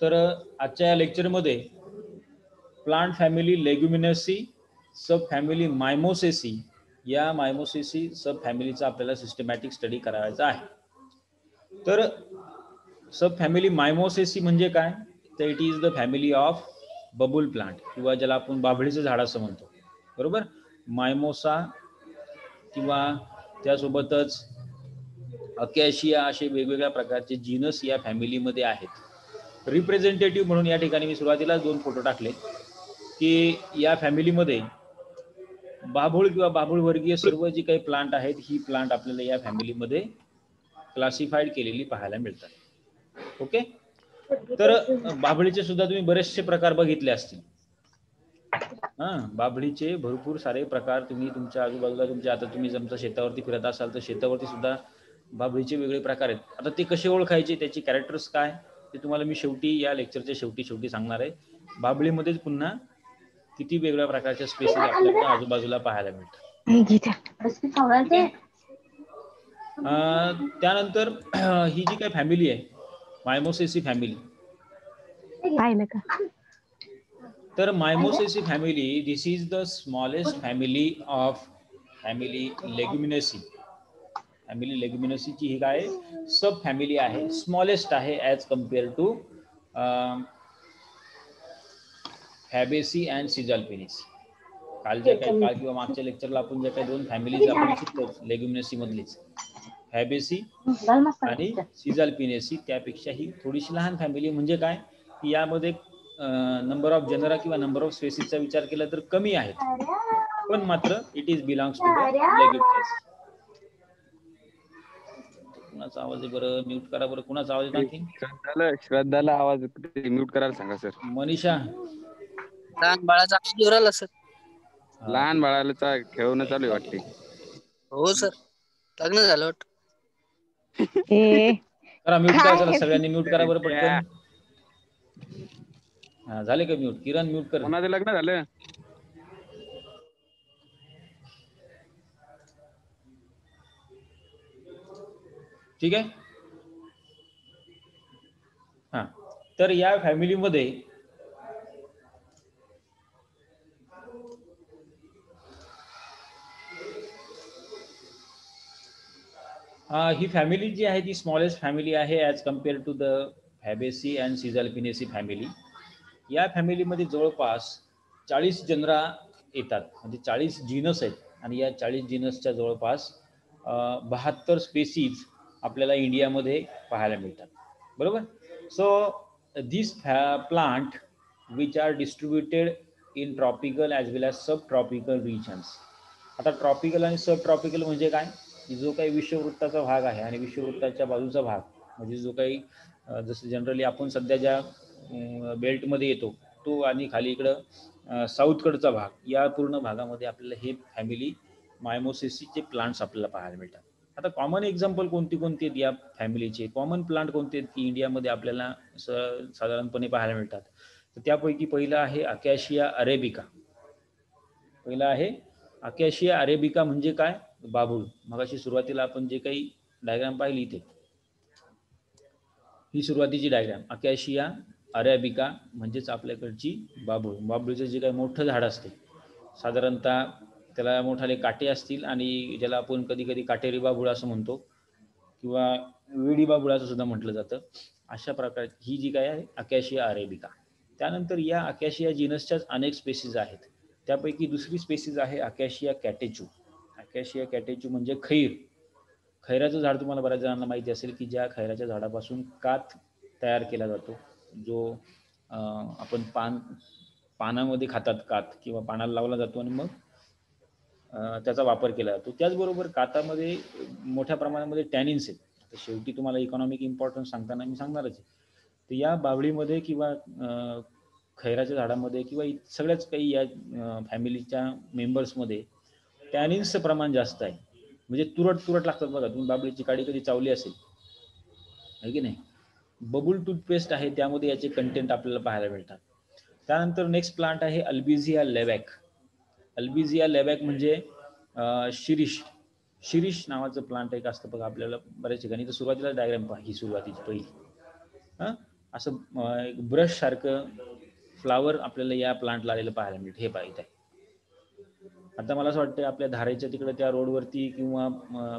तर आजच्या या लेक्चरमध्ये प्लांट फॅमिली लेग्युमिनेसी सब फॅमिली मायमोसेसी या मायमोसेसी सब फॅमिलीचा आपल्याला सिस्टमॅटिक स्टडी करायचा आहे. तर सब फॅमिली मायमोसेसी म्हणजे काय, तर it is the family of babul plant किंवा ज्याला आपण बाभळीचं झाड असं म्हणतो, बरोबर. मायमोसा किंवा त्यासोबतच अकॅशिया असे वेगवेगळ्या प्रकारचे जीनस या फॅमिलीमध्ये आहेत. रिप्रेझेंटेटिव्ह म्हणून या ठिकाणी मी सुरुवातीला 2 फोटो टाकले की या फॅमिलीमध्ये बाभूळ किंवा बाभूळ वर्गीय सर्व जी काही प्लांट आहेत ही प्लांट आपल्याला या फॅमिलीमध्ये क्लासिफाईड केलेली पाहायला मिळतात. ओके. तर बाभळीचे सुद्धा तुम्ही बरेचसे प्रकार बघितले असतील. बाभळीचे भरपूर सारे प्रकार तुम्ही तुमच्या आजूबाजूला तुमच्या, आता तुम्ही जमचा शेतावरती फिरत असाल तर शेतावरती सुद्धा बाभळीचे वेगळे प्रकार आहेत. आता ते कसे ओळखायचे, त्याची कॅरेक्टर्स काय, ते तुम्हाला मी शेवटी या लेक्चरच्या शेवटी सांगणार आहे. बाभळीमध्येच पुन्हा किती वेगळ्या प्रकारच्या स्पेसीज आपल्याला आजूबाजूला पाहायला मिळतात. त्यानंतर ही जी काही फॅमिली आहे मायमोसेसी फॅमिली, तर Mimosaceae family this is the smallest family of family Leguminosae. Family लेग्युमिनेसीची ही काय सब फॅमिली आहे, स्मॉलेस्ट आहे as compared to Fabaceae and Caesalpiniaceae. काल किंवा मागच्या लेक्चरला आपण ज्या काही 2 फॅमिलीज आपण शिकलो लेग्युमिनेसी मधलीच, फॅबेसी आणि सिझल्पिनेसी, त्यापेक्षा ही थोडीशी लहान फॅमिली. म्हणजे काय की यामध्ये नंबर ऑफ जनरा किंवा नंबर ऑफ स्पेसीसचा विचार केला तर कमी आहेत, पण मात्र it is belongs to the leguminosae. कुणाचा आवाज आहे बरं, म्यूट करा बरं. कुणाचा आवाज आहे? श्रद्धाला आवाज म्यूट करायला सांगा सर. मनीषा, लहान बाळाचा जोर आला सर. लहान बाळाला खेळवणं चालू आहे वाटते. हो सर, लग्न झालं वाटतं. करा म्यूट, काय करा सगळ्यांनी म्यूट करा बरं पटकन. झाले का म्यूट? किरण म्यूट कर. कोणाचं लग्न झालं? ठीक आहे. तर या फॅमिलीमध्ये ही फॅमिली जी आहे ती स्मॉलेस्ट फॅमिली आहे as compared to the Fabaceae and Caesalpiniaceae family. या फॅमिलीमध्ये जवळपास 40 जनरा येतात, म्हणजे 40 जीनस आहेत, आणि या 40 जीनसच्या जवळपास 72 स्पेसीज आपल्याला इंडियामध्ये पाहायला मिळतात, बरोबर. So this plant which are distributed in tropical as well as subtropical regions. आता ट्रॉपिकल आणि सब ट्रॉपिकल म्हणजे काय, जो काही विषुववृत्ताचा भाग आहे आणि विषुववृत्ताच्या बाजूचा भाग, म्हणजे जो काही जसं जनरली आपण सध्या ज्या बेल्टमध्ये येतो तो, आणि खाली इकडं साऊथकडचा भाग, या पूर्ण भागामध्ये आपल्याला हे फॅमिली मायमोसेसीचे प्लांट्स आपल्याला पाहायला मिळतात. आता कॉमन एक्झाम्पल कोणती आहेत या फॅमिलीचे, कॉमन प्लांट कोणते आहेत की इंडियामध्ये आपल्याला साधारणपणे पाहायला मिळतात, तर त्यापैकी पहिलं आहे अकॅशिया अरेबिका. पहिलं आहे अकॅशिया अरेबिका म्हणजे काय, बाभूळ. मगाशी सुरुवातीला आपण जे काही डायग्राम पाहिली इथे, ही सुरुवातीची डायग्राम. अकॅशिया अरेबिका म्हणजेच आपल्याकडची बाभूळ. बाभूळचं जे काही मोठं झाड असते, साधारणतः त्याला मोठाले काटे असतील, आणि ज्याला आपण कधी कधी काटेरी बाभूळ असं म्हणतो किंवा वेडी बाभूळ असं सुद्धा म्हटलं जातं. अशा प्रकारची ही जी काय आहे अकॅशिया अरेबिका. त्यानंतर या अकॅशिया जीनसच्याच अनेक स्पेसीज आहेत. त्यापैकी दुसरी स्पेसीज आहे अकॅशिया कॅटेचू. अकॅशिया कॅटेचू म्हणजे खैर. खैराचं झाड तुम्हाला बऱ्याच जणांना माहिती असेल की ज्या खैराच्या झाडापासून काथ तयार केला जातो, जो आपण पानामध्ये खातात काथ, किंवा पानाला लावला जातो आणि मग त्याचा वापर केला जातो. त्याचबरोबर काथामध्ये मोठ्या प्रमाणामध्ये टॅनिन्स आहेत. तर शेवटी तुम्हाला इकॉनॉमिक इम्पॉर्टन्स सांगताना मी सांगणारच आहे. तर या बाभळीमध्ये किंवा खैराच्या झाडामध्ये किंवा सगळ्याच काही या फॅमिलीच्या मेंबर्समध्ये टॅनिन्सचं प्रमाण जास्त आहे. म्हणजे तुरट लागतात बघा. तुम्ही बाभळीची काडी कधी चावली असेल, आहे की नाही. बबूल टूथपेस्ट आहे, त्यामध्ये याचे कंटेंट आपल्याला पाहायला मिळतात. त्यानंतर नेक्स्ट प्लांट आहे अल्बिझिया लेवॅक. अल्बिझिया लेवॅक म्हणजे शिरीष नावाचं प्लांट एक असतं बघा आपल्याला बऱ्याच ठिकाणी. तर सुरुवातीला डायग्राम पहा, ही सुरुवातीची पहिली. असं एक ब्रश सारखं फ्लावर आपल्याला या प्लांटला आलेलं पाहायला मिळतं. हे पाहिजे. आता मला असं वाटतं आपल्या धाराच्या तिकडे त्या रोडवरती किंवा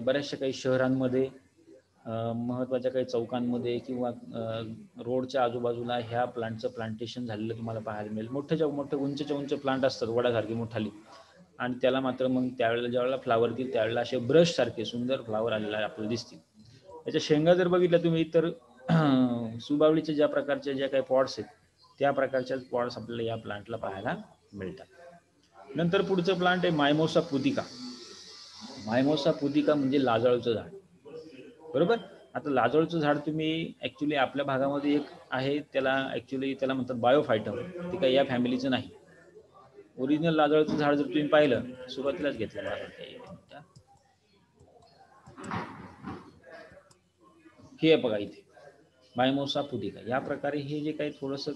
बऱ्याचशा काही शहरांमध्ये महत्त्वाच्या काही चौकांमध्ये किंवा रोडच्या आजूबाजूला ह्या प्लांटचं प्लांटेशन झालेलं तुम्हाला पाहायला मिळेल. मोठे उंचच्या उंच प्लांट असतात वडासारखी मोठाली, आणि त्याला मात्र मग त्यावेळेला ज्यावेळेला फ्लावर येतील त्यावेळेला असे ब्रश सारखे सुंदर फ्लावर आलेला आपल्याला दिसतील. त्याच्या शेंगा जर बघितल्या तुम्ही तर सुबावळीच्या ज्या प्रकारच्या ज्या काही पॉट्स आहेत त्या प्रकारच्याच पॉट्स आपल्याला या प्लांटला पाहायला मिळतात. नंतर पुढचं प्लांट आहे मायमोसा पुदिका. मायमोसा पुदिका म्हणजे लाजाळूचं झाड, बरोबर. आता लाजाळूचं झाड तुम्ही ॲक्च्युली आपल्या भागामध्ये एक आहे, त्याला ॲक्च्युली त्याला म्हणतात बायोफायटम. ते काही या फॅमिलीचं नाही. ओरिजिनल लाजाळूचं झाड जर तुम्ही पाहिलं, सुरुवातीलाच घेतलं मला वाटतं, हे बघा इथे मायमोसा पुदिका. या प्रकारे हे जे काही थोडंसं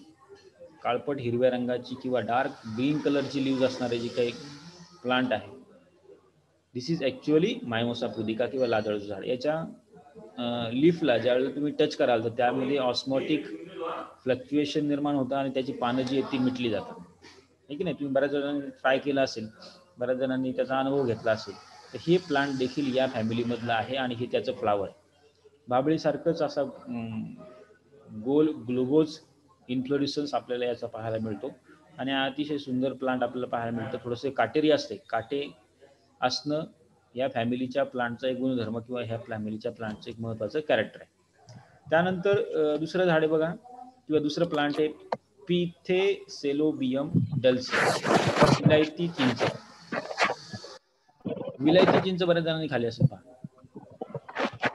काळपट हिरव्या रंगाची किंवा डार्क ग्रीन कलरची लीव्ज असणारे जे काही प्लांट आहे, दिस इज ॲक्च्युअली मायमोसा पुदिका किंवा लाजाळूचं झाड. याच्या लीफला ज्यावेळेला तुम्ही टच कराल तर त्यामध्ये ऑस्मॉटिक फ्लक्च्युएशन निर्माण होतं आणि त्याची पानं जी आहेत ती मिटली जातात. आहे की नाही. तुम्ही बऱ्याच जणांनी ट्राय केलं असेल, बऱ्याच जणांनी त्याचा अनुभव घेतला असेल. तर हे प्लांट देखील या फॅमिलीमधलं आहे आणि हे त्याचं फ्लावर. बाभळीसारखंच असा गोल ग्लोबोज इन्फ्लोरिसन्स आपल्याला याचा पाहायला मिळतो आणि अतिशय सुंदर प्लांट आपल्याला पाहायला मिळतं. थोडंसं काटेरी असते. काटे असणं या फॅमिलीच्या प्लांटचा एक गुणधर्म किंवा ह्या फॅमिलीच्या प्लांटचं एक महत्त्वाचं कॅरेक्टर आहे. त्यानंतर दुसरं झाड आहे बघा, किंवा दुसरं प्लांट आहे पिथेसेलोबियम डल्सी, विलायती चिंच. विलायती चिंच बऱ्याच जणांनी खाली असेल पहा.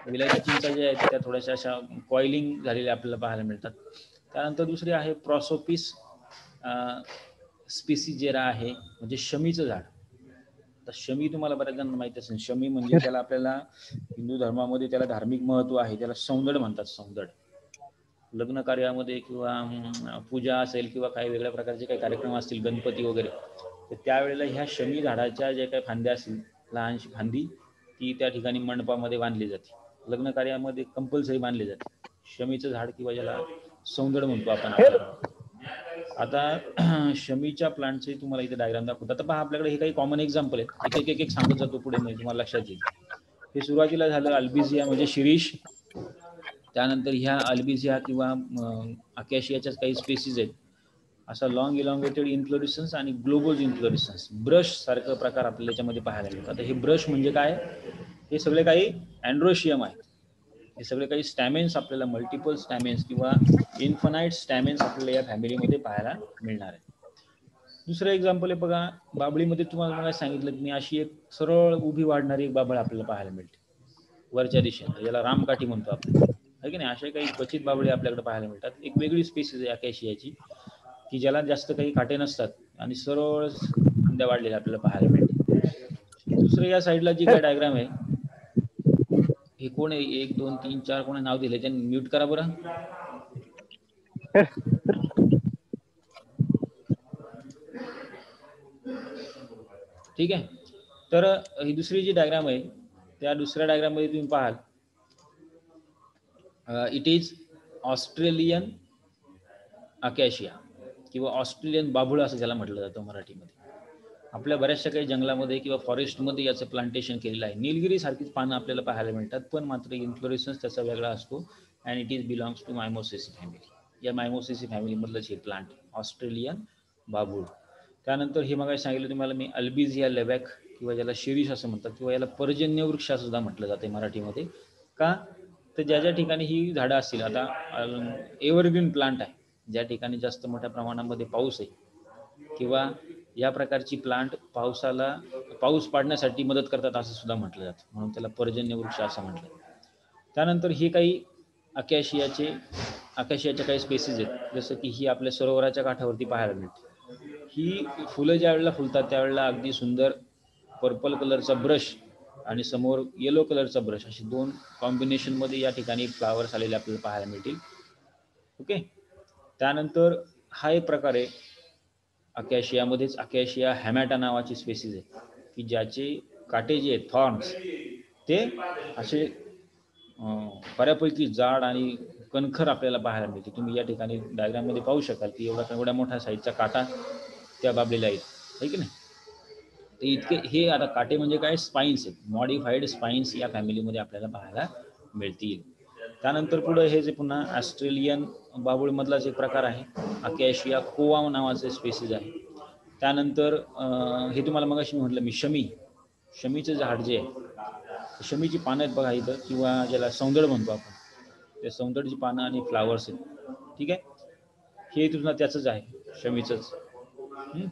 विलायती चिंचा ज्या आहेत त्या थोड्याशा अशा कॉइलिंग झालेल्या आपल्याला पाहायला मिळतात. त्यानंतर दुसरी आहे प्रॉसोपिस स्पिसिजेरा आहे, म्हणजे शमीचं झाड. तर शमी तुम्हाला बऱ्याच जणांना माहिती असेल. शमी म्हणजे त्याला आपल्याला हिंदू धर्मामध्ये त्याला धार्मिक महत्त्व आहे. त्याला सौंदड म्हणतात. सौंदड लग्न कार्यामध्ये किंवा पूजा असेल किंवा काही वेगळ्या प्रकारचे काही कार्यक्रम असतील, गणपती वगैरे, तर त्यावेळेला ह्या शमी झाडाच्या ज्या काही फांद्या असतील, लहानशी फांदी, ती त्या ठिकाणी मंडपामध्ये बांधली जाते. लग्न कार्यामध्ये कंपल्सरी बांधली जाते. शमीचं झाड किंवा ज्याला सौंदड म्हणतो आपण. आता शमीच्या प्लांटचे तुम्हाला इथे डायग्राम दाखवतात. आता पहा आपल्याकडे हे काही कॉमन एक्झाम्पल आहेत. एक सांगत जातो पुढे, म्हणजे तुम्हाला लक्षात येईल. हे सुरुवातीला झालं अल्बिझिया म्हणजे शिरीष. त्यानंतर ह्या अल्बिझिया किंवा अकॅशियाच्याच काही स्पेसीज आहेत. असा लॉंग इलॉंगेटेड इन्फ्लोरिसन्स आणि ग्लोबोज इन्फ्लोरिसन्स ब्रश सारखं प्रकार आपल्याला याच्यामध्ये पाहायला मिळतात. आता हे ब्रश म्हणजे काय? हे सगळे काही अँड्रोशियम आहेत. हे सगळे काही स्टॅमेन्स आपल्याला मल्टिपल स्टॅमेन्स किंवा इन्फनाइट स्टॅमेन्स आपल्याला या फॅमिलीमध्ये पाहायला मिळणार आहे. दुसरं एक्झाम्पल आहे बघा, बाभळीमध्ये तुम्हाला मला सांगितलं की मी अशी एक सरळ उभी वाढणारी एक बाभळ आपल्याला पाहायला मिळते वरच्या दिशेने, याला रामकाठी म्हणतो आपण, आहे की नाही. अशा काही क्वचित बाभळी आपल्याकडे पाहायला मिळतात. एक वेगळी स्पेसिस आहे अकॅशियाची की ज्याला जास्त काही काटे नसतात आणि सरळ फांद्या वाढलेल्या आपल्याला पाहायला मिळते. दुसरं या साईडला जी काय डायग्राम आहे, हे कोण आहे? 1 2 3 4 कोणी नाव दिले त्यांनी म्यूट करा बरं. ठीक आहे. तर ही दुसरी जी डायग्राम आहे त्या दुसऱ्या डायग्राम मध्ये तुम्ही पाहाल इट इज ऑस्ट्रेलियन अकॅशिया किंवा ऑस्ट्रेलियन बाभूळ असं ज्याला म्हटलं जातं मराठीमध्ये. आपल्या बऱ्याचशा काही जंगलामध्ये किंवा फॉरेस्टमध्ये याचं प्लांटेशन केलेलं आहे. निलगिरी सारखीच पानं आपल्याला पाहायला मिळतात, पण मात्र इन्फ्लोरेसन्स त्याचा वेगळा असतो and it is belongs to Mimosaceae family. या मायमोसेसी फॅमिलीमधलंच हे प्लांट ऑस्ट्रेलियन बाभूळ. त्यानंतर हे मग सांगितलं तुम्हाला मी अल्बिझिया लेवॅक किंवा ज्याला शिरीष असं म्हणतात किंवा याला पर्जन्य वृक्ष सुद्धा म्हटलं जाते मराठीमध्ये. का तर ज्या ज्या ठिकाणी ही झाडं असतील, आता एव्हरग्रीन प्लांट आहे, ज्या ठिकाणी जास्त मोठ्या प्रमाणामध्ये पाऊस आहे किंवा या प्रकारची प्लांट पाऊस पाडण्यासाठी मदत करतात असं सुद्धा म्हटलं जातं, म्हणून त्याला पर्जन्य वृक्ष असं म्हटलं. त्यानंतर हे काही अकॅशियाच्या काही स्पेसीज आहेत, जसं की ही आपल्या सरोवराच्या काठावरती पाहायला मिळते. ही फुलं ज्या वेळेला फुलतात त्यावेळेला अगदी सुंदर पर्पल कलरचा ब्रश आणि समोर येलो कलरचा ब्रश, अशी दोन कॉम्बिनेशनमध्ये या ठिकाणी फ्लावर्स आलेले आपल्याला पाहायला मिळतील. ओके. त्यानंतर हा एक प्रकार आहे अकॅशियामध्येच, अकॅशिया हॅमॅटा नावाची स्पेसीज आहे की ज्याचे काटे जे आहेत थॉर्न्स ते असे बऱ्यापैकी जाड आणि कणखर आपल्याला पाहायला मिळते. तुम्ही या ठिकाणी डायग्राममध्ये पाहू शकाल की एवढा मोठा साईजचा काटा त्या बाबलेला आहे, है की नाही. तर इतके हे आता काटे म्हणजे काय, स्पाईन्स आहेत, मॉडिफाईड स्पाईन्स या फॅमिलीमध्ये आपल्याला पाहायला मिळतील. त्यानंतर पुढे हे जे पुन्हा ऑस्ट्रेलियन बाभूळमधलाच एक प्रकार आहे, अकॅशिया कोवा नावाचे स्पेसिस आहे. त्यानंतर हे तुम्हाला मगाशी म्हटलं मी शमीचं झाड जे आहे, शमीची पानं आहेत बघा इथं, किंवा ज्याला सौंदड म्हणतो आपण, ते सौंदडची पानं आणि फ्लावर्स आहेत. ठीक आहे, हे तुझं त्याचंच आहे, शमीचंच.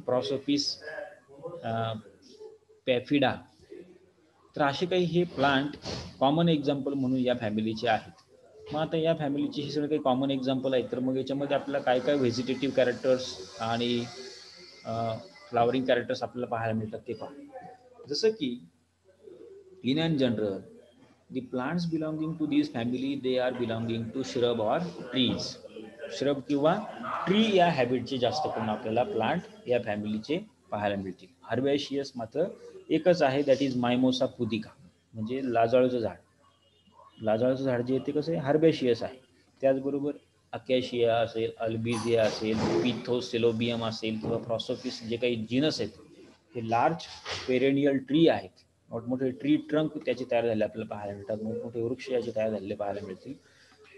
प्रॉसोपिस पॅफिडा. तर असे काही हे प्लांट कॉमन एक्झाम्पल म्हणून या फॅमिलीचे आहेत. मग आता या फॅमिलीचे हे सगळे काही कॉमन एक्झाम्पल आहेत, तर मग याच्यामध्ये आपल्याला काय काय व्हेजिटेटिव्ह कॅरेक्टर्स आणि फ्लावरिंग कॅरेक्टर्स आपल्याला पाहायला मिळतात ते पहा. जसं की in and general the plants belonging to this family they are belonging to shrub or trees. Shrub किंवा ट्री या हॅबिटचे जास्त करून आपल्याला प्लांट या फॅमिलीचे पाहायला मिळतील. हर्बेशियस मात्र एकच आहे, दॅट इज मायमोसा पुदिका, म्हणजे लाजाळूचं झाड. लाजाळूचं झाड जे आहे ते कसं आहे, हर्बेशियस आहे. त्याचबरोबर अकॅशिया असेल, अल्बिझिया असेल, पिथोसेलोबियम असेल किंवा प्रॉसोपिस, जे काही जीनस आहेत हे लार्ज पेरेनियल ट्री आहेत. मोठमोठे ट्री ट्रंक त्याचे तयार झाले आपल्याला पाहायला मिळतात, मोठमोठे वृक्ष याचे तयार झालेले पाहायला मिळतील.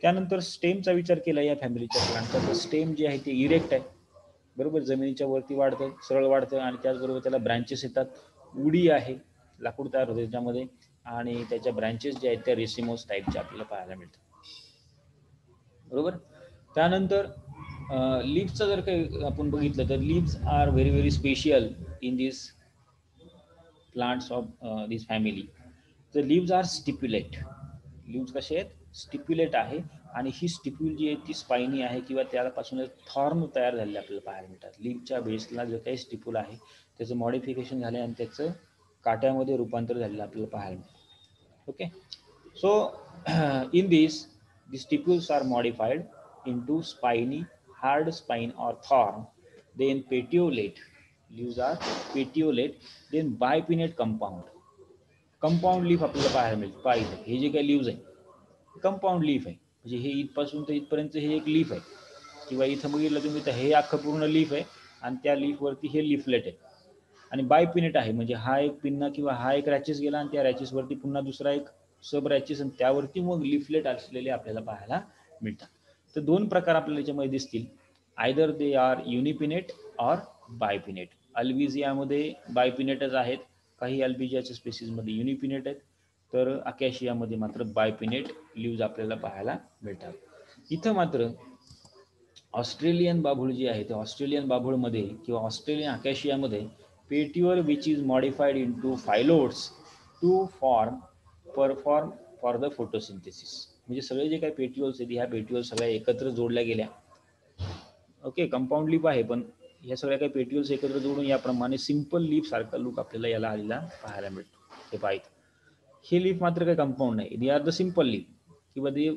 त्यानंतर स्टेमचा विचार केला या फॅमिलीच्या प्लांटचा, तर स्टेम जे आहे ते इरेक्ट आहे, बरोबर, जमिनीच्या वरती वाढतं, सरळ वाढतं, आणि त्याचबरोबर त्याला ब्रँचेस येतात. उडी आहे, लाकूड तयार होते त्याच्यामध्ये, आणि त्याच्या ब्रँचेस जे आहेत त्या रेसिमोस टाईपच्या आपल्याला पाहायला मिळतात, बरोबर. त्यानंतर लिव्हचं जर काही आपण बघितलं तर lives R very very special in this plants of this family. तर लिव्ज आर स्टिप्युलेट. लिव्ज कसे आहेत, स्टिप्युलेट आहे, आणि ही स्टिप्यूल जी आहे ती स्पायनी आहे, किंवा त्यापासून थॉर्न तयार झालेले आपल्याला पाहायला मिळतात. लिव्हच्या बेसला जो काही स्टिप्यूल आहे त्याचं मॉडिफिकेशन झाले आणि त्याचं काट्यामध्ये रूपांतर झालेलं आपल्याला पाहायला मिळतं. Okay, so in this the stipules are modified into spiny, hard spine or thorn, then petiolate. Leaves are petiolate, then bipinnate compound. Compound leaf आपल्याला पाहायला मिळते. पाहिजे हे जे काही लीव्ज आहे कंपाऊंड लीफ आहे, म्हणजे हे इथपासून तर इथपर्यंत हे एक लीफ आहे, किंवा इथं बघितलं तुम्ही तर हे अख्खं पूर्ण लीफ आहे, आणि त्या लीफवरती हे लिफलेट आहे. आणि बायपिनेट आहे, म्हणजे हा एक पिन्ना किंवा हा एक रॅचेस गेला, आणि त्या रॅचेसवरती पुन्हा दुसरा एक सब रॅचेस, आणि त्यावरती मग लिफलेट असलेले आपल्याला पाहायला मिळतात. तर दोन प्रकार आपल्याला याच्यामध्ये दिसतील, आयदर दे आर युनिपिनेट ऑर बायपिनेट. अल्बिझियामध्ये बायपिनेटच आहेत, काही अल्बिझियाच्या स्पेसिसमध्ये युनिपिनेट आहेत, तर अकॅशियामध्ये मात्र बायपिनेट लिव्ज आपल्याला पाहायला मिळतात. इथं मात्र ऑस्ट्रेलियन बाभूळ जे आहे ते ऑस्ट्रेलियन बाभूळमध्ये किंवा ऑस्ट्रेलियन अकॅशियामध्ये petiole which is modified into phyllodes to perform for the photosynthesis. म्हणजे सगळे जे काही पेट्युअल्स आहेत ह्या पेट्युअल सगळ्या एकत्र जोडल्या गेल्या. ओके, कंपाऊंड लीफ आहे, पण ह्या सगळ्या काही पेट्युअल्स एकत्र जोडून याप्रमाणे सिम्पल लीफ सारखा लुक आपल्याला याला आलेला पाहायला मिळतो. हे पाहिजे, हे लीफ मात्र काही कंपाऊंड नाही, they are the simple leaf किंवा दे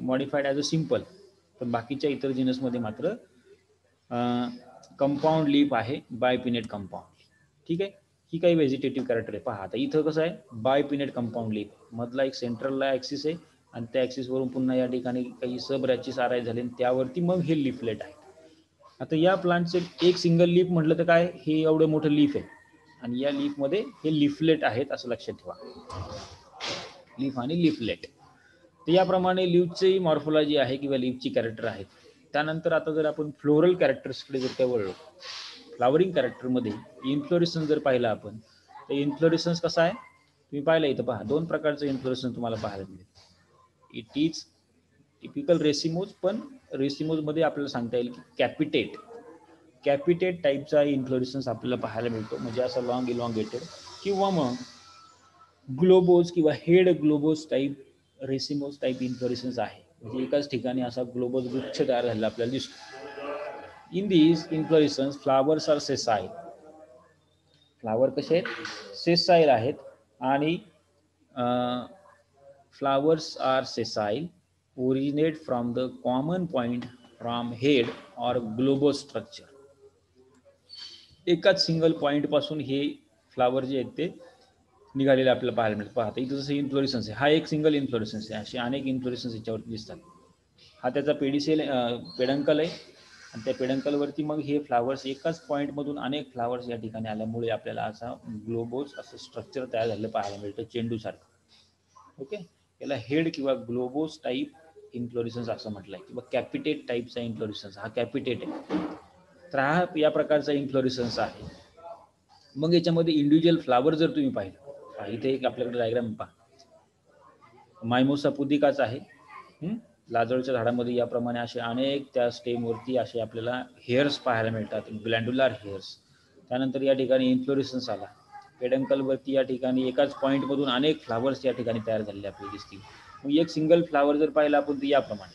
मॉडिफाईड ॲज अ सिम्पल. पण बाकीच्या इतर जिनसमध्ये मात्र कंपाऊंड लीफ आहे, बायपिनेट कंपाऊंड. ठीक आहे, ही काही व्हेजिटेटिव्ह कॅरेक्टर आहे. पहा आता इथं कसं आहे, बायपिनेट कंपाऊंड लीफ मधला एक सेंट्रलला ॲक्सिस आहे, आणि त्या ॲक्सिसवरून पुन्हा या ठिकाणी काही सब रॅचेस आराय झाले, आणि त्यावरती मग हे लिफलेट आहे. आता या प्लांटचे एक सिंगल लीफ म्हटलं तर काय, हे एवढं मोठं लीफ आहे, आणि या लीफमध्ये हे लिफलेट आहेत असं लक्षात ठेवा, लीफ आणि लिफलेट. तर याप्रमाणे लीफची मॉर्फोलॉजी आहे किंवा लीफची कॅरेक्टर आहेत. त्यानंतर आता जर आपण फ्लोरल कॅरेक्टर्सकडे जर काय वळलो, फ्लावरिंग कॅरेक्टरमध्ये इन्फ्लोरेसन्स जर पाहिलं आपण, तर इन्फ्लोरेसन्स कसा आहे तुम्ही पाहिलं इथं पहा, दोन प्रकारचं इन्फ्लोरेसन्स तुम्हाला पाहायला मिळेल. इट इज टिपिकल रेसिमोज, पण रेसिमोजमध्ये आपल्याला सांगता येईल की कॅपिटेट टाईपचा इन्फ्लोरेसन्स आपल्याला पाहायला मिळतो, म्हणजे असं लॉंग इलॉंगेटेड, किंवा मग ग्लोबोज किंवा head globose type racemose type inflorescence आहे, म्हणजे एकाच ठिकाणी असा ग्लोबोज गुच्छ तयार झालेला आपल्याला दिसतो. In this inflorescence flowers are sessile. Flower कसे आहेत, सेसाईल आहेत, आणि flowers are sessile, originate from the common point from head और ग्लोबोज स्ट्रक्चर. एकाच सिंगल पॉईंट पासून हे फ्लावर जे आहेत ते निघालेले आपल्याला पाहायला मिळतात. पाहता इथं जसं इन्फ्लोरेसन्स आहे, हा एक सिंगल इन्फ्लोरेसन्स आहे, असे अनेक इन्फ्लोरेसन्स याच्यावरती दिसतात. हा त्याचा पेडिसेल पेडंकल आहे आणि त्या पेडंकलवरती मग हे फ्लावर्स एकाच पॉईंटमधून अनेक फ्लावर्स या ठिकाणी आल्यामुळे आपल्याला असा ग्लोबोज असं स्ट्रक्चर तयार झालेलं पाहायला मिळतं चेंडूसारखं. ओके, याला हेड किंवा ग्लोबोज टाईप इन्फ्लोरिसन्स असं म्हटलंय किंवा कॅपिटेट टाईपचा इन्फ्लोरिसन्स. हा कॅपिटेट आहे, तर हा या प्रकारचा इन्फ्लोरिसन्स आहे. मग याच्यामध्ये इंडिव्हिज्युअल फ्लावर जर तुम्ही पाहिलं, इथे एक आपल्याकडे डायग्राम पहा, मायमोसा पुदिकाच आहे. लाजळच्या झाडामध्ये याप्रमाणे असे अनेक त्या स्टेमवरती असे आपल्याला हेअर्स पाहायला मिळतात, ग्लँड्युलर हेअर्स. त्यानंतर या ठिकाणी इन्फ्लोरिसन्स आला. पेडंकलवरती या ठिकाणी एकाच पॉईंटमधून अनेक फ्लावर्स या ठिकाणी तयार झालेले आपल्याला दिसतील. मग एक सिंगल फ्लावर जर पाहिला आपण तर याप्रमाणे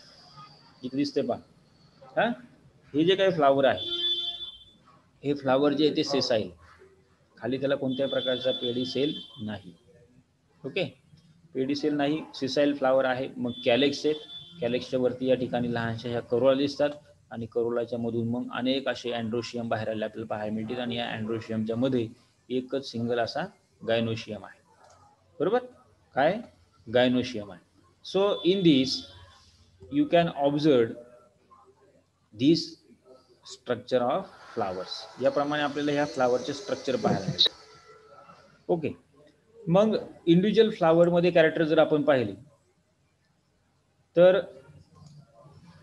इथे दिसते पहा. हा, हे जे काही फ्लावर आहे, हे फ्लावर जे आहे ते सेसाईल, खाली त्याला कोणत्याही प्रकारचा पेडिसेल नाही. ओके, पेडिसेल नाही, सिसाईल फ्लावर आहे. मग कॅलेक्स आहेत, कॅलेक्सच्या वरती या ठिकाणी लहानशा ह्या करोला दिसतात आणि करोलाच्या मधून मग अनेक असे अँड्रोशियम बाहेर आले आपल्याला पाहायला मिळतील आणि या अँड्रोशियमच्या मध्ये एकच सिंगल असा गायनोशियम आहे. बरोबर, काय गायनोशियम आहे. So in this you can observe this structure of flowers. याप्रमाणे आपल्याला ह्या फ्लावरचे स्ट्रक्चर पाहायला मिळतं. ओके, मग इंडिव्हिज्युअल फ्लावरमध्ये कॅरेक्टर जर आपण पाहिले तर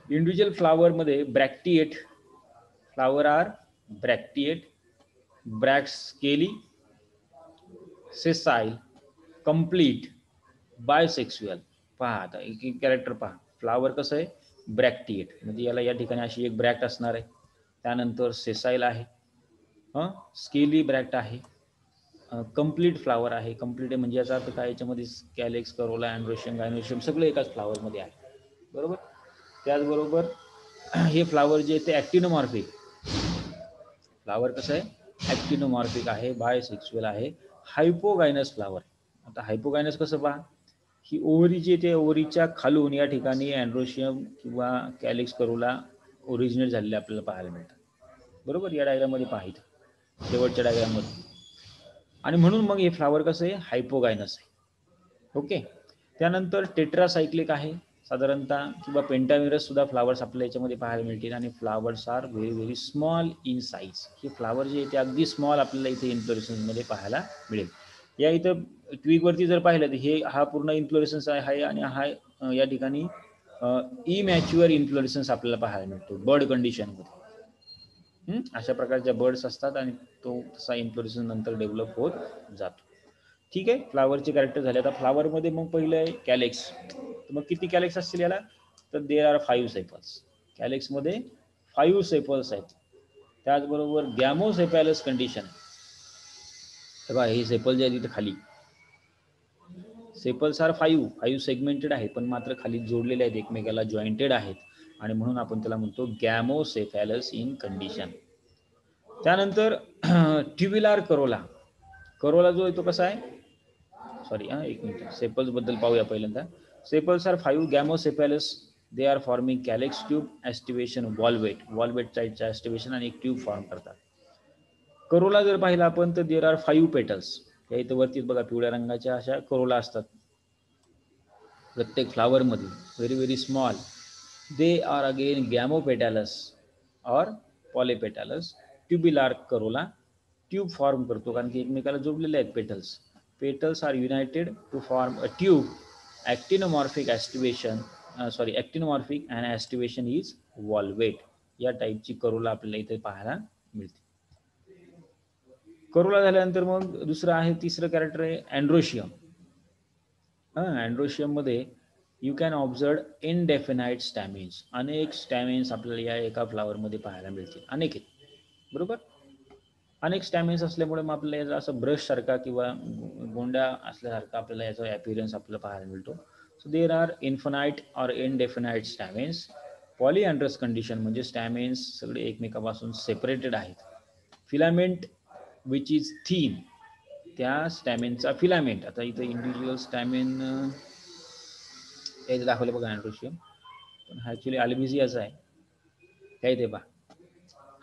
इंडिव्हिज्युअल फ्लावरमध्ये bracteate flower are bracteate, bract scaly, sessile, complete, bisexual. पहा आता एक एक कॅरेक्टर पहा. फ्लावर कसं आहे, ब्रॅक्टिएट म्हणजे याला या ठिकाणी अशी एक ब्रॅक्ट असणार आहे. त्यानंतर सेसाईल आहे, स्केली ब्रॅक्ट आहे, कंप्लीट फ्लावर आहे. कंप्लीट आहे म्हणजे याचा अर्थ काय, याच्यामध्ये कॅलेक्स, करोला, अँड्रोशियम, गायनोशियम सगळं एकाच फ्लावरमध्ये आहे. बरोबर, त्याचबरोबर हे फ्लावर जे आहे ते ॲक्टिनोमॉर्फिक. फ्लावर कसं आहे, ॲक्टिनोमॉर्फिक आहे, बायसेक्सुअल आहे, हायपोगायनस फ्लावर. आता हायपोगायनस कसं पहा, ही ओव्हरी जी ते ओव्हरीच्या खालून या ठिकाणी अँड्रोशियम किंवा कॅलेक्स, करोला ओरिजिनेट झालेले आपल्याला पाहायला मिळतात. बरोबर, या डायग्राममध्ये पाहिजे शेवटच्या डायग्राममध्ये. आणि म्हणून मग हे फ्लावर कसं आहे, हायपोगायनस आहे. ओके, त्यानंतर टेट्रासायक्लिक आहे साधारणतः, किंवा पेंटामिरस सुद्धा फ्लावर्स आपल्या याच्यामध्ये पाहायला मिळतील. आणि flowers are very very small in size. हे फ्लावर जे आहे ते अगदी स्मॉल आपल्याला इथे इन्फ्लोरेसन्समध्ये पाहायला मिळेल. या इथं ट्विगवरती जर पाहिलं तर हे हा पूर्ण इन्फ्लोरेसन्स आहे आणि हा या ठिकाणी इमॅच्युअर इन्फ्लोरेसन्स आपल्याला पाहायला मिळतो बर्ड कंडिशनमध्ये. अशा प्रकारच्या बर्ड्स असतात आणि तो तसा इन्फ्लोरेसन्स नंतर डेव्हलप होत जातो. ठीक आहे, फ्लावरचे कॅरेक्टर झाले. आता फ्लावरमध्ये मग पहिलं आहे कॅलेक्स. तर मग किती कॅलेक्स असतील याला, तर देर आर 5 सेपल्स. कॅलेक्समध्ये 5 सेपल्स आहेत. त्याचबरोबर गॅमोसेपॅलस कंडिशन. बघा हे सेपल जे आहे तिथे खाली सेपल्स आर 5 सेगमेंटेड आहेत, पण मात्र खाली जोडलेले आहेत, एकमेकाला जॉईंटेड आहेत आणि म्हणून आपण त्याला म्हणतो गॅमोसेफॅलस इन कंडिशन. त्यानंतर ट्युब्युलर करोला. करोला जो आहे तो कसा आहे, सॉरी एक मिनिट, सेपल्स बद्दल पाहूया पहिल्यांदा. Sepals are 5 gamosepalous. They are forming calyx tube, aestivation, valvate साईडच्या ॲस्टिवेशन आणि एक ट्यूब फॉर्म करतात. करोला जर पाहिला आपण तर देर आर 5 पेटल्स. या इथं वरती बघा पिवळ्या रंगाच्या अशा करोला असतात प्रत्येक फ्लावरमध्ये, very very small. They are again gamopetalous और polypetalous. Tubular corolla tube form करतो कारण की एकमेकाला जोडलेले आहेत petals. Petals are united to form a tube. Actinomorphic actinomorphic and aestivation is valvate. या टाईपची करोला आपल्याला इथे पाहायला मिळते. करोला झाल्यानंतर मग दुसरं आहे, तिसरं कॅरेक्टर आहे अँड्रोशियम. अँड्रोशियम मध्ये यू कॅन ऑब्झर्व इनडेफिनाइट स्टॅमिन्स. अनेक स्टॅमिन्स आपल्याला या एका फ्लावरमध्ये पाहायला मिळतील, अनेक आहेत. बरोबर, अनेक स्टॅमिन्स असल्यामुळे मग आपल्याला याचा असं ब्रश सारखा किंवा गोंडा असल्यासारखा आपल्याला याचा ॲपिरियन्स आपल्याला पाहायला मिळतो. सो देर आर इन्फिनाइट और इनडेफिनाइट स्टॅमिन्स. पॉलीअँड्रस कंडिशन म्हणजे स्टॅमिन्स सगळे एकमेकापासून सेपरेटेड आहेत. फिलामेंट विच इज थीन, त्या स्टॅमिनचा फिलामेंट. आता इथं इंडिव्हिज्युअल स्टॅमिन हे दाखवलं बघा अँड्रोशियम, पण हा ॲक्च्युली अल्बिझियाचा आहे. काय ते पहा,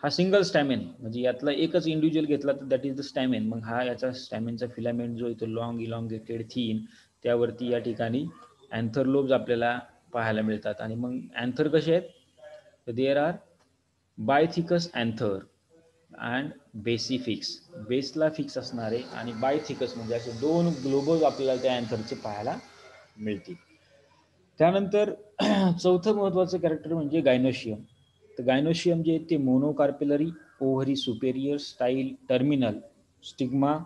हा सिंगल स्टॅमिन म्हणजे यातला एकच इंडिव्हिज्युअल घेतला तर दॅट इज द स्टॅमिन. मग हा याचा स्टॅमिनचा फिलामेंट जो आहे तो लॉंग इलॉंगेटेड थीन, त्यावरती या ठिकाणी अँथरलोब्स आपल्याला पाहायला मिळतात. आणि मग अँथर कसे आहेत, तर there are bithecous anther and basifixed, बेसला फिक्स असणारे आणि बायथिकस म्हणजे असे दोन ग्लोबल आपल्याला त्या अँथरचे पाहायला मिळतील. त्यानंतर चौथं महत्त्वाचं कॅरेक्टर म्हणजे गायनोशियम. तर गायनोशियम जे ते monocarpellary ovary superior style terminal stigma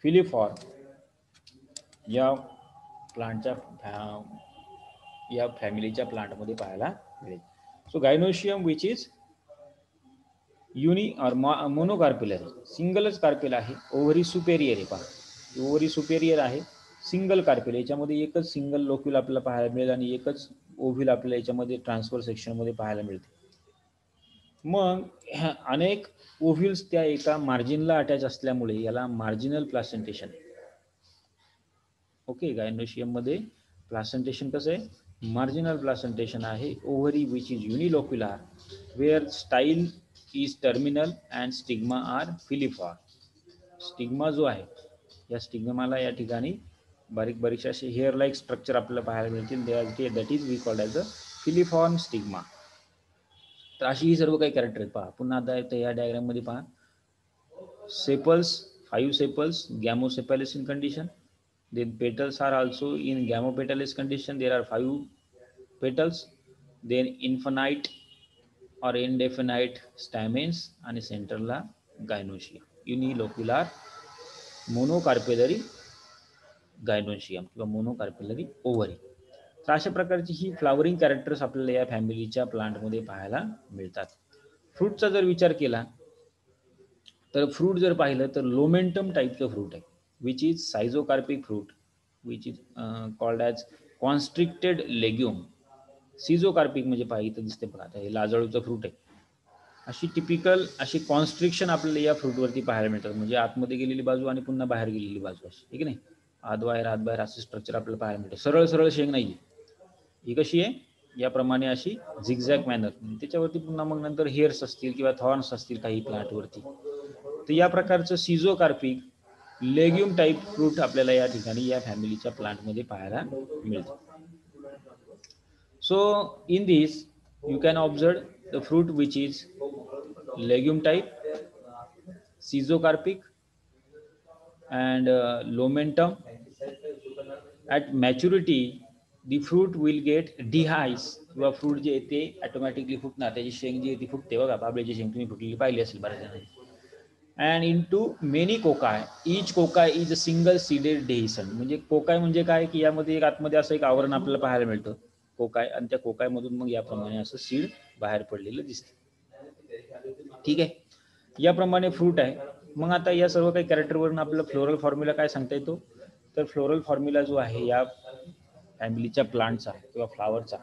filiform या प्लांटच्या या फॅमिलीच्या प्लांटमध्ये पाहायला मिळेल. So gynoecium which is uni और मोनोकार्पेलरी, सिंगलच कार्पेल आहे. ओव्हरी सुपेरियर आहे पहा, ओव्हरी सुपेरियर आहे, सिंगल कार्पेल, याच्यामध्ये एकच सिंगल लोक्युल आपल्याला पाहायला मिळेल आणि एकच ओव्ह्यूल आपल्याला याच्यामध्ये ट्रान्सफर सेक्शनमध्ये पाहायला मिळते. मग अनेक ओव्ह्यूल्स त्या एका मार्जिनला अटॅच असल्यामुळे याला मार्जिनल प्लासेंटेशन. ओके, गायनोशियम मध्ये प्लासेंटेशन कसं आहे, मार्जिनल प्लासेंटेशन आहे. Ovary which is unilocular where style is terminal and stigma are filiform. Stigma जो आहे, या स्टिग्माला या ठिकाणी बारीक बारीकशे असे हेअर लाईक स्ट्रक्चर आपल्याला पाहायला मिळतील. That is we called as a filiform stigma. तर अशी ही सर्व काही कॅरेक्टर आहेत. पहा पुन्हा आता या डायग्राममध्ये पहा, sepals, 5 sepals, gamosepalis in condition. Then petals are also in gamopetalous condition. There are 5 petals. Then infinite or indefinite stamens आणि सेंटरला गायनोशियम, युनिलोक्युलर मोनोकार्पेलरी गायनोशियम किंवा मोनोकार्पेलरी ओव्हरी. तर अशा प्रकारची ही फ्लावरिंग कॅरेक्टर्स आपल्याला या फॅमिलीच्या प्लांटमध्ये पाहायला मिळतात. फ्रूटचा जर विचार केला तर फ्रूट जर पाहिलं तर लोमेंटम टाईपचं फ्रूट आहे, which is schizocarpic fruit, which is called as constricted legume. Schizocarpic म्हणजे पहा इथं दिसते बघा, आता हे लाजाळूचं फ्रूट आहे. अशी टिपिकल अशी कॉन्स्ट्रिक्शन आपल्याला या फ्रूटवरती पाहायला मिळतात, म्हणजे आतमध्ये गेलेली बाजू आणि पुन्हा बाहेर गेलेली बाजू अशी, ठीक नाही, आत बाहेर असे स्ट्रक्चर आपल्याला पाहायला मिळतं. सरळ सरळ शेंग नाही, ही कशी आहे, याप्रमाणे अशी झिगझॅग मॅनर. त्याच्यावरती पुन्हा मग नंतर हेअर्स असतील किंवा थॉर्न्स असतील काही प्लांटवरती. तर या प्रकारचं सिझोकार्पिक लेग्युम टाईप फ्रूट आपल्याला या ठिकाणी या फॅमिलीच्या प्लांटमध्ये पाहायला मिळतं. So in this you can observe the fruit which is legume type, schizocarpic and lomentum. At maturity the fruit will get dehisce किंवा फ्रूट जे आहे ते ऑटोमॅटिकली फुटणार, त्याची शेंग जी आहे ती फुटते बघा, बाबळीची शेंग तुम्ही फुटलेली पाहिली असेल बऱ्याच जणांनी. And into many cocci, each cocci is a single seeded dehiscent. म्हणजे कोकाय म्हणजे काय की यामध्ये एक आतमध्ये असं एक आवरण आपल्याला पाहायला मिळतं कोकाय, आणि त्या कोकायमधून मग याप्रमाणे असं सीड बाहेर पडलेलं दिसतं. ठीक आहे, याप्रमाणे फ्रूट आहे. मग आता या सर्व काही कॅरेक्टरवरून आपल्याला फ्लोरल फॉर्म्युला काय सांगता येतो, तर फ्लोरल फॉर्म्युला जो आहे या फॅमिलीच्या प्लांटचा किंवा फ्लावरचा,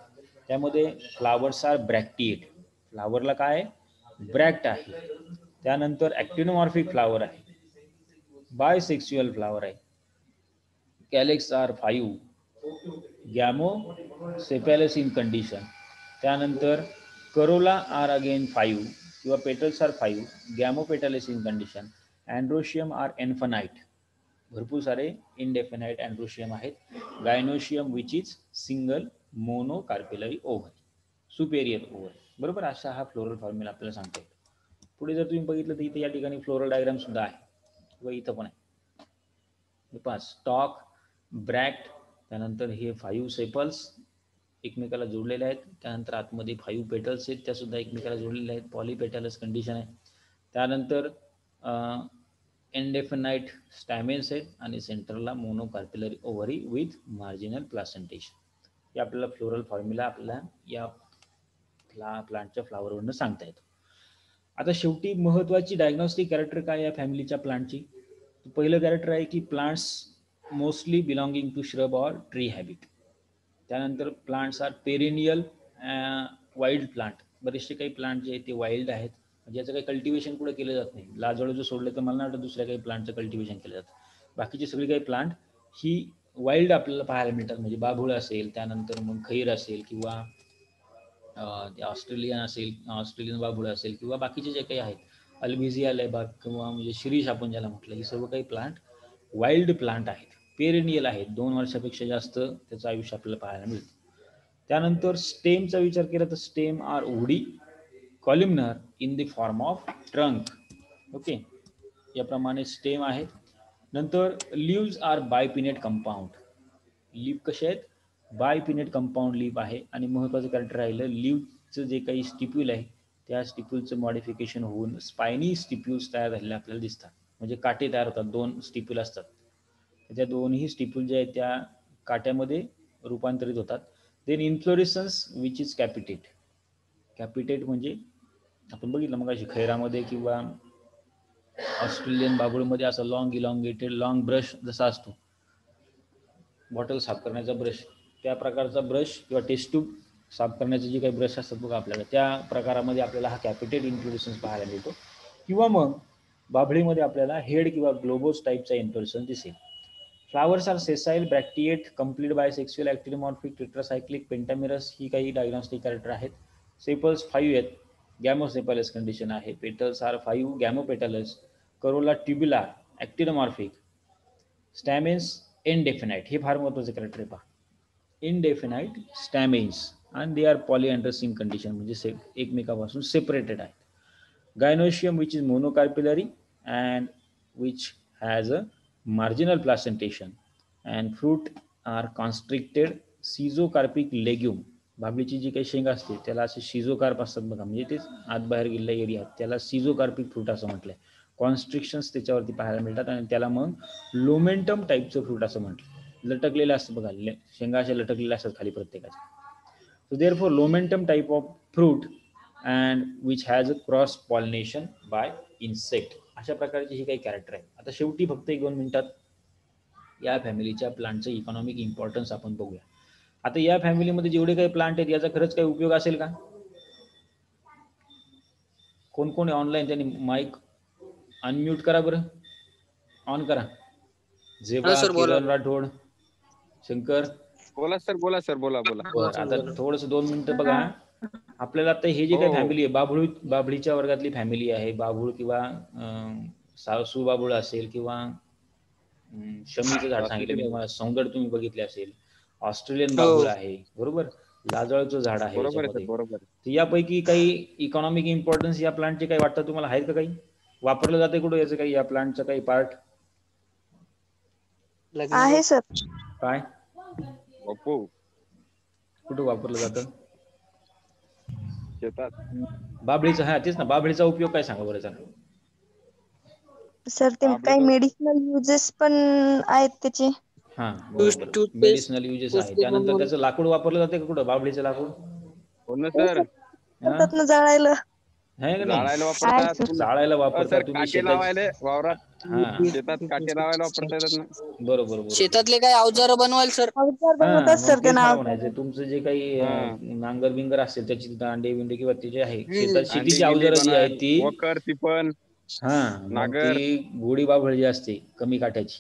त्यामध्ये फ्लावर्स आर ब्रॅक्टिएट, फ्लावरला काय ब्रॅक्ट आहे. त्यानंतर ॲक्टिनोमॉर्फिक फ्लावर आहे, बायसेक्स्युअल फ्लावर आहे, calyx are 5, gamosepalous in condition. त्यानंतर करोला आर अगेन 5 किंवा petals are 5, gamopetalous in condition. Androecium are infinite, भरपूर सारे इनडेफिनाइट अँड्रोशियम आहेत. Gynoecium which is single monocarpellary ovary, superior ovary. बरोबर, असा हा फ्लोरल फॉर्म्युला आपल्याला सांगता येतो. पुढे जर तुम्ही बघितलं तर इथे या ठिकाणी फ्लोरल डायग्राम सुद्धा आहे व इथं पण आहे. पहा, स्टॉक, ब्रॅक्ट, त्यानंतर हे 5 सेपल्स एकमेकाला जोडलेले आहेत. त्यानंतर आतमध्ये 5 पेटल्स आहेत, त्या सुद्धा एकमेकाला जोडलेल्या आहेत, पॉलीपेटलस कंडिशन आहे. त्यानंतर इनडेफिनाइट स्टॅमेन्स आहेत आणि सेंटरला monocarpellary ovary with marginal placentation. हे आपल्याला फ्लोरल फॉर्म्युला आपल्याला या प्लांटच्या फ्लावरवरनं सांगता येतो. आता शेवटी महत्त्वाची डायग्नोस्टिक कॅरेक्टर काय या फॅमिलीच्या प्लांटची, पहिलं कॅरेक्टर आहे की plants mostly belonging to shrub or tree habit. त्यानंतर plants are perennial wild plant, बरेचसे काही प्लांट जे आहेत ते वाईल्ड आहेत, म्हणजे याचं काही कल्टिवेशन कुठे केलं जात नाही. लाजळू जर सोडलं तर मला नाही वाटतं दुसऱ्या काही प्लांटचं कल्टिवेशन केलं जातं. बाकीची सगळी काही प्लांट ही वाईल्ड आपल्याला पाहायला मिळतात, म्हणजे बाभूळ असेल, त्यानंतर मग खैर असेल किंवा ऑस्ट्रेलियन बाभूळ असेल किंवा बाकीचे जे काही आहेत, अल्बिझिया लेबाक किंवा म्हणजे शिरीष आपण ज्याला म्हटलं, ही सर्व काही प्लांट वाईल्ड प्लांट आहेत, पेरिनियल आहेत, 2 वर्षापेक्षा जास्त त्याचं आयुष्य आपल्याला पाहायला मिळतं. त्यानंतर स्टेमचा विचार केला तर stem are woody columnar in the form of trunk. Okay, याप्रमाणे स्टेम आहेत. नंतर leaves are bipinnate compound. Leaf कसे आहेत? बायपिनेट कंपाऊंड लीफ आहे. आणि महत्त्वाचं कॅरेक्टर राहिलं लीव्हचं जे काही स्टिप्यूल आहे त्या स्टिप्यूलचं मॉडिफिकेशन होऊन स्पायनी स्टिप्यूल्स तयार झालेले आपल्याला दिसतात. म्हणजे काटे तयार होतात, 2 स्टिप्यूल असतात, त्या दोन्ही स्टिप्यूल जे आहेत त्या काट्यामध्ये रूपांतरित होतात. Then inflorescence which is capitate. Capitate म्हणजे आपण बघितलं मग अशी खैरामध्ये किंवा ऑस्ट्रेलियन बाबूळमध्ये असा इलॉंगेटेड लॉंग ब्रश जसा असतो, बॉटल साफ करण्याचा ब्रश, त्या प्रकारचा ब्रश किंवा टेस्ट ट्यूब साफ करण्याचे जे काही ब्रश असतात बघा आपल्याला, त्या प्रकारामध्ये आपल्याला हा कॅपिटेट इन्फ्लोरेसन्स पाहायला मिळतो. किंवा मग बाभळीमध्ये आपल्याला हेड किंवा ग्लोबोस टाईपचा इन्फ्लोरेसन्स दिसेल. Flowers are sessile, bracteate, complete bisexual, actinomorphic, tetracyclic, pentamerous ही काही डायग्नॉस्टिक कॅरेक्टर आहेत. सेपल्स 5 आहेत, गॅमोसेपलस कंडिशन आहे. Petals are 5 gamopetalous, corolla tubular, actinomorphic. Stamens indefinite, हे फार महत्त्वाचं कॅरेक्टर आहे पहा. इनडेफिनाइट स्टॅमेन्स आणि they are polyandrous in condition, म्हणजे एकमेकापासून सेपरेटेड आहेत. Gynoecium which is monocarpellary and which has a marginal placentation and fruit are constricted schizocarpic legume. बाबळीची जी काही शेंग असते त्याला असे शिझोकार्प असतात बघा, म्हणजे तेच आत बाहेर गेलेला एरिया त्याला सिझोकार्पिक फ्रूट असं म्हटलंय. कॉन्स्ट्रिक्शन्स त्याच्यावरती पाहायला मिळतात आणि त्याला मग लोमेंटम टाईपचं फ्रूट असं म्हटलं. लटकलेलं असतं बघा, शेंगा अशा लटकलेल्या असतात खाली प्रत्येकाच्या. So therefore lomentum type of fruit and which has a cross pollination by insect. अशा प्रकारचे हे काही कॅरेक्टर आहेत. आता शेवटी फक्त 1-2 मिनिटात या फॅमिलीच्या प्लांटचं इकॉनॉमिक इम्पॉर्टन्स आपण बघूया. आता या फॅमिलीमध्ये जेवढे काही प्लांट आहेत याचा खरंच काही उपयोग असेल का? कोण कोण आहे ऑनलाईन? त्यांनी माईक अनम्यूट करा बरं, ऑन करा. जेबा, किरण राठोड, शंकर. बोला सर, बोला. बरं, आता थोडंसं 2 मिनिटं बघा. आपल्याला आता हे जी काही फॅमिली आहे, बाभळीच्या वर्गातली फॅमिली आहे, बाभूळ किंवा सासू बाभूळ असेल किंवा शमीचं झाड सांगितलं मी तुम्हाला, सौंदर्य तुम्ही बघितले असेल, ऑस्ट्रेलियन बाभूळ आहे, बरोबर, लाजळचं झाड आहे याच्यामध्ये. तर यापैकी काही इकॉनॉमिक इम्पॉर्टन्स या प्लांटचे काही वाटतं तुम्हाला आहेत का? काही वापरलं जाते कुठं याचं काही, या प्लांटचं काही पार्ट आहे सर. काय कुठं वापरलं जातं? शेतात. बाभळीचा, हा तेच ना, बाभळीचा उपयोग काय सांगा बरं जरा. सर ते काही मेडिसिनल युजेस पण आहेत त्याचे. हा बरोबर, मेडिसिनल युजेस आहे. त्यानंतर त्याचं लाकूड वापरलं जाते का कुठं? बाभळीचं लाकूड हो ना सर, जाळायला आहे का नाही? वापरतात, जाळायला वापरतात तुम्ही, लावायला वावरात, शेतात काटे लावायला वापरतात ना. बरोबर. शेतातले काही अवजार बनवायला सर. तुमचं जे काही नांगर बिंगर असेल त्याची दांडे बिंडे किंवा ते जे आहे शेतात शेतीची अवजारं जी आहेत ती पण ती गोडी बाभळ जी असते कमी काट्याची,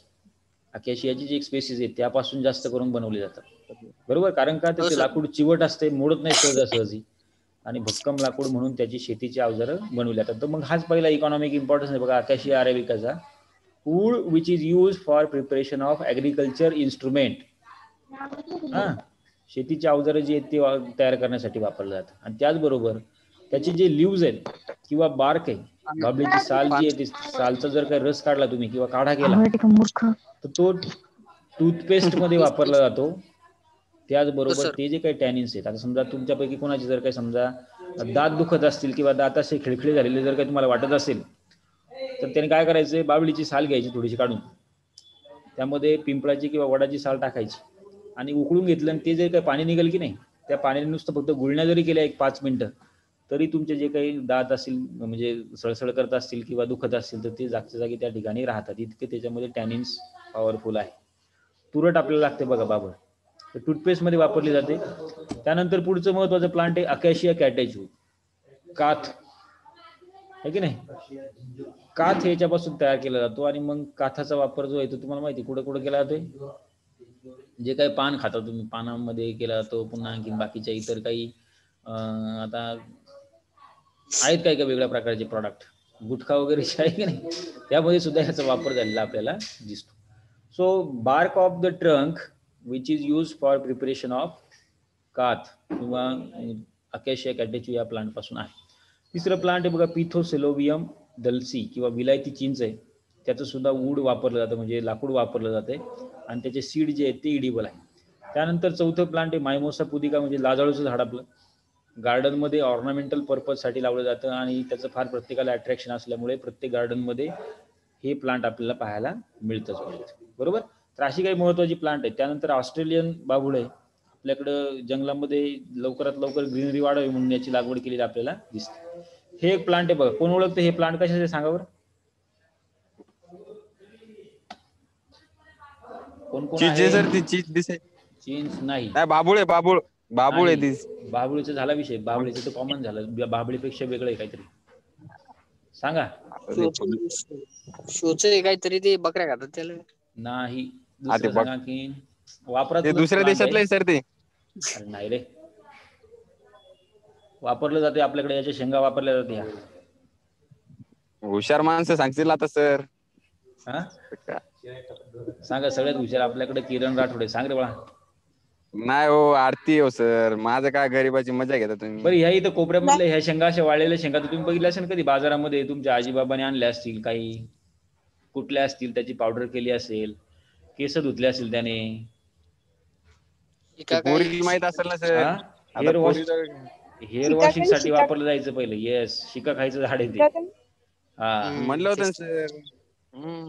अकॅशियाची जी एक स्पेसिस आहे त्यापासून जास्त करून बनवली जातात, बरोबर. कारण का त्याचे लाकूड चिवट असते, मोडत नाही सहजासहजी, आणि भक्कम लाकूड म्हणून त्याची शेतीची अवजारं बनवली जातात. तर मग हाच पहिला इकॉनॉमिक इम्पॉर्टन्स आहे बघा, अकॅशिया अरेबिकाचा. Wood which is use for preparation of agriculture instrument. शेतीची अवजारं जी आहेत ती तयार करण्यासाठी वापरलं जातं. आणि त्याचबरोबर त्याचे जे लिव्ज आहेत किंवा बार्क आहे, बाभळीची साल जी आहे, ती सालचा जर काही रस काढला तुम्ही किंवा काढा केला तर तो टूथपेस्ट मध्ये वापरला जातो. त्याचबरोबर ते जे काही टॅनिन्स आहेत, आता समजा तुमच्यापैकी कोणाची जर काही समजा दात दुखत असतील किंवा दात असे खिळखिळे झालेले जर काही तुम्हाला वाटत असेल तर त्याने काय करायचं, बाभळीची साल घ्यायची थोडीशी काढून, त्यामध्ये पिंपळाची किंवा वडाची साल टाकायची आणि उकळून घेतलं, आणि ते जे काही पाणी निघेल की नाही, त्या पाण्याने नुसतं फक्त गुळण्या जरी केल्या 1-5 मिनिटं तरी तुमचे जे काही दात असतील, म्हणजे सळसळ करत असतील किंवा दुखत असतील, तर ते जागच्या जागी त्या ठिकाणी राहतात. इतके त्याच्यामध्ये टॅनिन्स पॉवरफुल आहे. तुरट आपल्याला लागते बघा बाभळ, टूथपेस्ट मध्ये वापरली जाते. त्यानंतर पुढचं महत्वाचं प्लांट आहे अकॅशिया कॅटेच्यू, काथ आहे की नाही. काथ याच्यापासून तयार केला जातो. आणि मग काथाचा वापर जो आहे तो तुम्हाला माहिती कुठं कुठं केला जातोय, जे काही पान खाता तुम्ही पानामध्ये केला जातो, पुन्हा आणखीन बाकीच्या इतर काही आता आहेत काही वेगळ्या प्रकारचे प्रॉडक्ट, गुटखा वगैरे आहे की नाही, त्यामध्ये सुद्धा याचा वापर झालेला आपल्याला दिसतो. So bark of the trunk which is use for preparation of katha किंवा अकॅशिया कॅटेचू या प्लांट पासून आहे. तिसरं प्लांट आहे बघा पिथोसेलोवियम दलसी किंवा विलायती चिंच आहे. त्याचं सुद्धा वूड वापरलं जातं, म्हणजे लाकूड वापरलं जाते आणि त्याचे सीड जे आहेत ते इडिबल आहे. त्यानंतर चौथं प्लांट आहे मायमोसा पुदिका, म्हणजे लाजाळूचं झाड आपलं गार्डनमध्ये ऑर्नामेंटल पर्पजसाठी लावलं जातं आणि त्याचं फार प्रत्येकाला अट्रॅक्शन असल्यामुळे प्रत्येक गार्डनमध्ये हे प्लांट आपल्याला पाहायला मिळतंच. बरोबर. तर अशी काही महत्त्वाची प्लांट आहेत. त्यानंतर ऑस्ट्रेलियन बाभूळ आहे. आपल्याकडं जंगलामध्ये लवकरात लवकर ग्रीनरी वाढावी म्हणून याची लागवड केलेली आपल्याला दिसते. हे एक प्लांट आहे बघा. कोण ओळखतं हे प्लांट कशाचे सांगा बरं? कोण कोण आहे? सर ती चीज दिसे चिंच नाही. बाबुळे बाबुळे दिस बाभळीचा झाला विषय. बाभळीचं तर कॉमन झालं. बाभळीपेक्षा वेगळं आहे काहीतरी. सांगा. शोच काहीतरी ते बकऱ्या खातात त्याला. नाही. दुसरं सांगा की वापरात दुसऱ्या देशातलं आहे सर ते. अरे नाही रे. वापरलं जाते आपल्याकडे, याच्या शेंगा वापरल्या जाते. हुशार माणसं सांगतील आता सर. हा सांगा. सगळ्यात हुशार आपल्याकडे किरण राठोडे. सांग रे बाळा. नाही हो, आरती हो सर. माझं काय गरीबाची मजा घेता तुम्ही. बरं, ह्या इथं कोपऱ्यामधल्या ह्या शेंगा, अशा वाळलेल्या शेंगा तर तुम्ही बघितल्या असेल कधी बाजारामध्ये. तुमच्या आजीबाबाने आणल्या असतील, काही कुठल्या असतील, त्याची पावडर केली असेल, केस धुतले असेल त्याने. पोरी माहित असेल ना सर. हेअर वॉशिंग साठी वापरलं जायचं पहिलं. येस, शिका खायचं झाड आहे ते. हा म्हणलं होतं सर.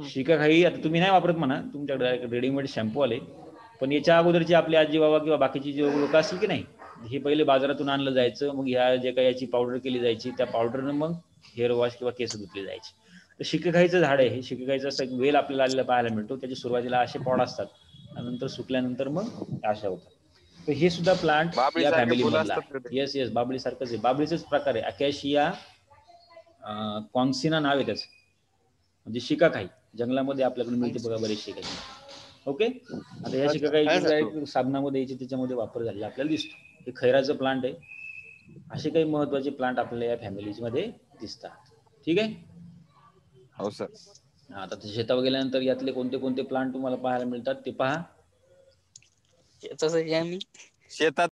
शिका खाई आता तुम्ही नाही वापरत म्हणा, तुमच्याकडे रेडीमेड शॅम्पू आले. पण याच्या अगोदरची आपली आजी बाबा किंवा बाकीची जे लोक असतील की नाही, हे पहिले बाजारातून आणलं जायचं. मग ह्या जे काही याची पावडर केली जायची, त्या पावडरनं मग हेअर वॉश किंवा केस धुतले जायचे. तर शिकेखाईचं झाड आहे हे. शिकेखाईचं असं एक वेल आपल्याला आलेला पाहायला मिळतो. त्याची सुरुवातीला असे पॉड असतात, नंतर सुकल्यानंतर मग अशा होतात. तर हे सुद्धा प्लांट या फॅमिलीमधला आहे. येस, बाबळी सारखंच आहे. बाबळीचाच प्रकार आहे. अकॅशिया कॉन्सिना नाव आहे त्याचं, म्हणजे शिकाखाई. जंगलामध्ये आपल्याकडे मिळते बघा बरेच शिकाखाई. ओके. आता या शिकाखाईची साबणामध्ये याची त्याच्यामध्ये वापर झालेला आपल्याला दिसतो. हे खैराचं प्लांट आहे. असे काही महत्वाचे प्लांट आपल्या या फॅमिलीमध्ये दिसतात. ठीक आहे. हो सर. आता शेतावर गेल्यानंतर यातले कोणते कोणते प्लांट तुम्हाला पाहायला मिळतात ते पहा. तसं आम्ही शेतात